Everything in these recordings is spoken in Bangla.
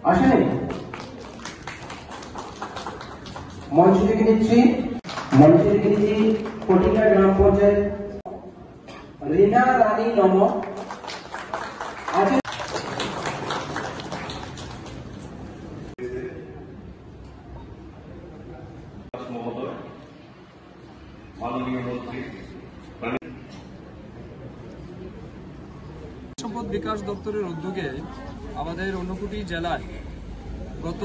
আসেনি মঞ্চ থেকে নিচ্ছি কটিকা গ্রাম পঞ্চায়েত রিনা রানী নম আছে। মাননীয় মন্ত্রী সম্পদ বিকাশ দপ্তরের উদ্যোগে আমাদের ঊনকোটি জেলায় গত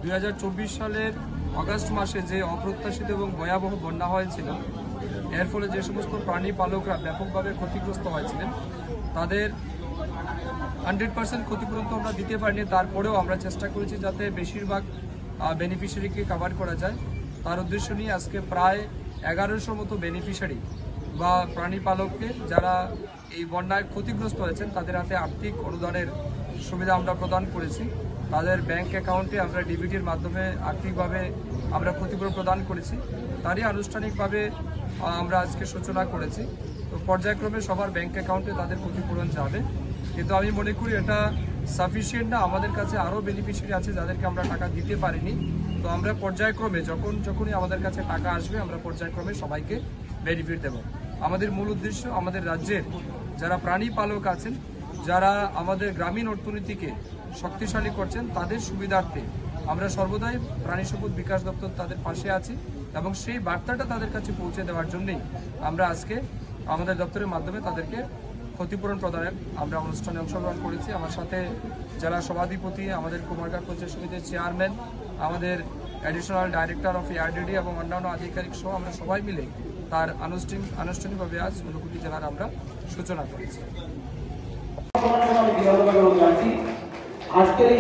2024 সালের আগস্ট মাসে যে অপ্রত্যাশিত এবং ভয়াবহ বন্যা হয়েছিল, এর ফলে যে সমস্ত প্রাণী পালকরা ব্যাপকভাবে ক্ষতিগ্রস্ত হয়েছিলেন তাদের 100% ক্ষতিপূরণ তো আমরা দিতে পারিনি। তারপরেও আমরা চেষ্টা করেছি যাতে বেশিরভাগ বেনিফিশিয়ারিকে কভার করা যায়। তার উদ্দেশ্য নিয়ে আজকে প্রায় 1100 মতো বেনিফিশিয়ারি বা প্রাণী পালককে যারা এই বন্যায় ক্ষতিগ্রস্ত হয়েছেন তাদের হাতে আর্থিক অনুদানের সুবিধা আমরা প্রদান করেছি। তাদের ব্যাংক অ্যাকাউন্টে আমরা ডিবিটির মাধ্যমে আর্থিকভাবে আমরা ক্ষতিপূরণ প্রদান করেছি। তারই আনুষ্ঠানিকভাবে আমরা আজকে সূচনা করেছি। তো পর্যায়ক্রমে সবার ব্যাংক অ্যাকাউন্টে তাদের ক্ষতিপূরণ যাবে, কিন্তু আমি মনে করি এটা সাফিসিয়েন্ট না। আমাদের কাছে আরও বেনিফিশিয়ারি আছে যাদেরকে আমরা টাকা দিতে পারিনি। তো আমরা পর্যায়ক্রমে যখনই আমাদের কাছে টাকা আসবে আমরা পর্যায়ক্রমে সবাইকে বেনিফিট দেব। আমাদের মূল উদ্দেশ্য আমাদের রাজ্যের যারা প্রাণী পালক আছেন, যারা আমাদের গ্রামীণ অর্থনীতিকে শক্তিশালী করছেন, তাদের সুবিধার্থে আমরা সর্বদাই প্রাণী সম্পদ বিকাশ দপ্তর তাদের পাশে আছি এবং সেই বার্তাটা তাদের কাছে পৌঁছে দেওয়ার জন্যই আমরা আজকে আমাদের দপ্তরের মাধ্যমে তাদেরকে ক্ষতিপূরণ প্রদানের আমরা অনুষ্ঠানে অংশগ্রহণ করেছি। আমার সাথে জেলা সভাধিপতি, আমাদের কুমারঘাট পঞ্চায়েত সমিতির চেয়ারম্যান, আমাদের অ্যাডিশনাল ডাইরেক্টর অফ এআরডিডি এবং অন্যান্য আধিকারিক সহ আমরা সবাই মিলে তার আনুষ্ঠানিকভাবে আজ ঊনকোটি জেলার আমরা সূচনা করেছি। আজকের